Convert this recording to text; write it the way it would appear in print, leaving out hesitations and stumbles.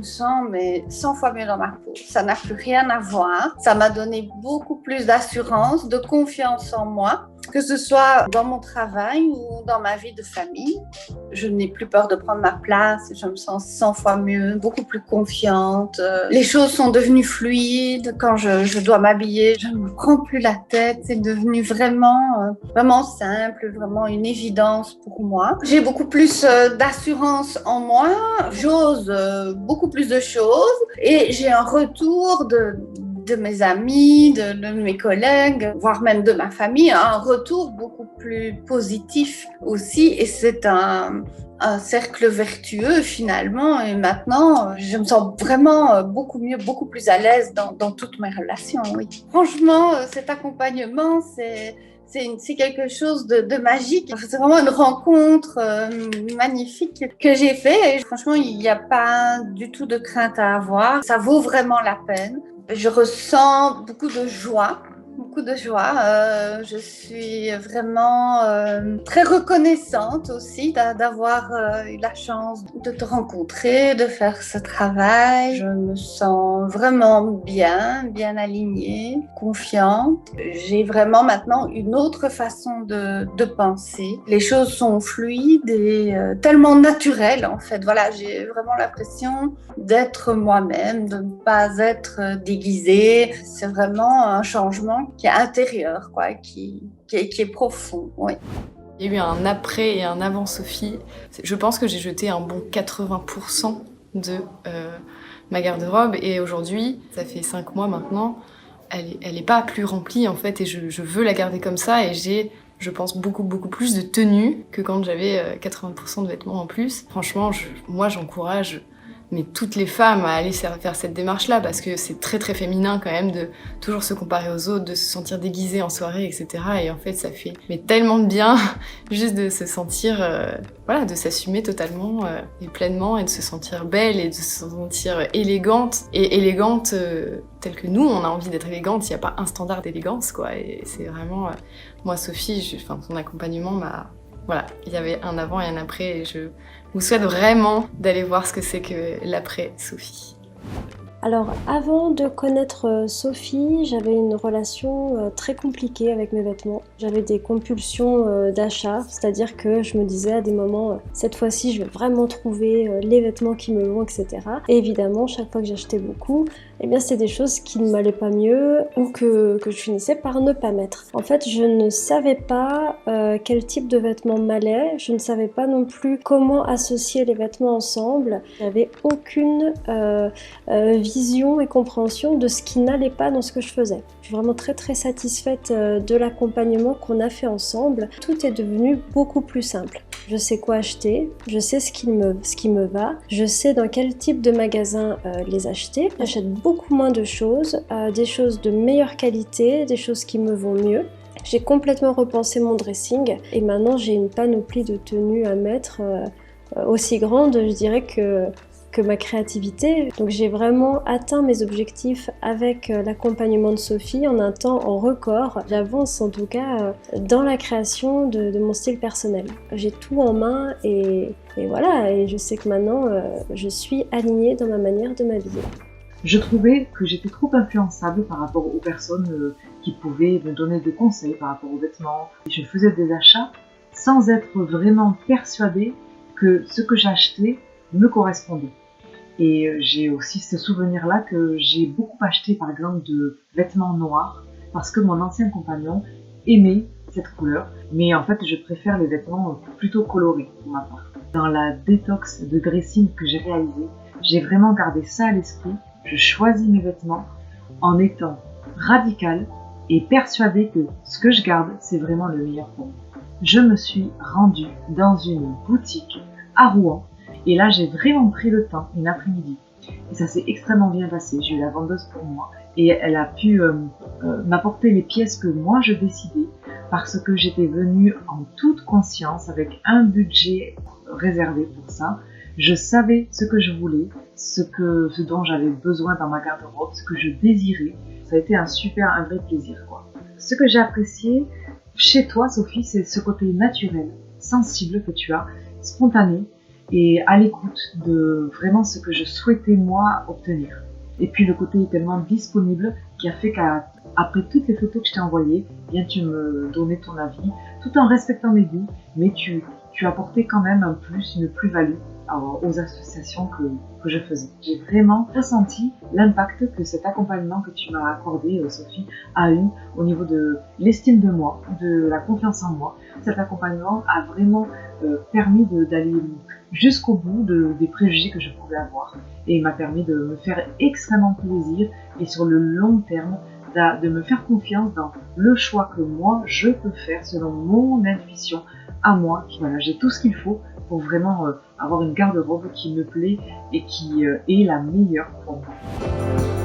sens mais 100 fois mieux dans ma peau. Ça n'a plus rien à voir. Ça m'a donné beaucoup plus d'assurance, de confiance en moi, que ce soit dans mon travail ou dans ma vie de famille. Je n'ai plus peur de prendre ma place, je me sens 100 fois mieux, beaucoup plus confiante. Les choses sont devenues fluides. Quand je dois m'habiller, je ne me prends plus la tête. C'est devenu vraiment simple, vraiment une évidence pour moi. J'ai beaucoup plus d'assurance en moi, j'ose beaucoup plus de choses et j'ai un retour de mes amis, de mes collègues, voire même de ma famille, un retour beaucoup plus positif aussi. Et c'est un cercle vertueux finalement. Et maintenant, je me sens vraiment beaucoup mieux, beaucoup plus à l'aise dans toutes mes relations. Oui. Franchement, cet accompagnement, c'est quelque chose de magique. C'est vraiment une rencontre magnifique que j'ai fait. Et franchement, il n'y a pas du tout de crainte à avoir. Ça vaut vraiment la peine. Je ressens beaucoup de joie. Je suis vraiment très reconnaissante aussi d'avoir eu la chance de te rencontrer, de faire ce travail. Je me sens vraiment bien alignée, confiante. J'ai vraiment maintenant une autre façon de penser. Les choses sont fluides et tellement naturelles en fait. Voilà, j'ai vraiment l'impression d'être moi-même, de ne pas être déguisée. C'est vraiment un changement qui est intérieur, quoi, qui est profond. Oui. Il y a eu un après et un avant Sophie. Je pense que j'ai jeté un bon 80% de ma garde-robe et aujourd'hui, ça fait 5 mois maintenant, elle est pas plus remplie en fait et je veux la garder comme ça et j'ai, je pense, beaucoup plus de tenues que quand j'avais 80% de vêtements en plus. Franchement, moi j'encourage mais toutes les femmes à aller faire cette démarche-là parce que c'est très féminin quand même de toujours se comparer aux autres, de se sentir déguisée en soirée, etc. Et en fait, ça fait mais tellement de bien juste de se sentir, de s'assumer totalement et pleinement et de se sentir belle et de se sentir élégante. Et élégante telle que nous, on a envie d'être élégante, il n'y a pas un standard d'élégance, quoi. Et c'est vraiment... moi, Sophie, son accompagnement m'a... Voilà, il y avait un avant et un après et je vous souhaite vraiment d'aller voir ce que c'est que l'après Sophie. Alors avant de connaître Sophie, j'avais une relation très compliquée avec mes vêtements. J'avais des compulsions d'achat, c'est-à-dire que je me disais à des moments cette fois-ci je vais vraiment trouver les vêtements qui me vont, etc. Et évidemment chaque fois que j'achetais beaucoup, eh bien c'était des choses qui ne m'allaient pas mieux ou que je finissais par ne pas mettre. En fait je ne savais pas quel type de vêtements m'allait, je ne savais pas non plus comment associer les vêtements ensemble. J'avais aucune vision et compréhension de ce qui n'allait pas dans ce que je faisais. Je suis vraiment très satisfaite de l'accompagnement qu'on a fait ensemble. Tout est devenu beaucoup plus simple. Je sais quoi acheter, je sais ce qui me va, je sais dans quel type de magasin les acheter. J'achète beaucoup moins de choses, des choses de meilleure qualité, des choses qui me vont mieux. J'ai complètement repensé mon dressing et maintenant j'ai une panoplie de tenues à mettre aussi grande, je dirais, que ma créativité. Donc j'ai vraiment atteint mes objectifs avec l'accompagnement de Sophie en un temps en record. J'avance en tout cas dans la création de mon style personnel. J'ai tout en main et voilà, et je sais que maintenant je suis alignée dans ma manière de m'habiller. Je trouvais que j'étais trop influençable par rapport aux personnes qui pouvaient me donner des conseils par rapport aux vêtements. Je faisais des achats sans être vraiment persuadée que ce que j'achetais me correspondait. Et j'ai aussi ce souvenir-là que j'ai beaucoup acheté par exemple de vêtements noirs parce que mon ancien compagnon aimait cette couleur. Mais en fait, je préfère les vêtements plutôt colorés pour ma part. Dans la détox de dressing que j'ai réalisée, j'ai vraiment gardé ça à l'esprit. Je choisis mes vêtements en étant radicale et persuadée que ce que je garde, c'est vraiment le meilleur pour moi. Je me suis rendue dans une boutique à Rouen. Et là, j'ai vraiment pris le temps, une après-midi. Et ça s'est extrêmement bien passé. J'ai eu la vendeuse pour moi. Et elle a pu m'apporter les pièces que moi je décidais. Parce que j'étais venue en toute conscience, avec un budget réservé pour ça. Je savais ce que je voulais, ce dont j'avais besoin dans ma garde-robe, ce que je désirais. Ça a été un vrai plaisir, quoi. Ce que j'ai apprécié chez toi, Sophie, c'est ce côté naturel, sensible que tu as, spontané. et à l'écoute de vraiment ce que je souhaitais moi obtenir. Et puis le côté tellement disponible qui a fait qu'après toutes les photos que je t'ai envoyées, bien tu me donnais ton avis, tout en respectant mes goûts, mais tu apportais quand même un plus, une plus-value aux associations que je faisais. J'ai vraiment ressenti l'impact que cet accompagnement que tu m'as accordé, Sophie, a eu au niveau de l'estime de moi, de la confiance en moi. Cet accompagnement a vraiment permis d'aller jusqu'au bout des préjugés que je pouvais avoir et m'a permis de me faire extrêmement plaisir et sur le long terme de me faire confiance dans le choix que moi je peux faire selon mon intuition à moi. Voilà, j'ai tout ce qu'il faut pour vraiment avoir une garde-robe qui me plaît et qui est la meilleure pour moi.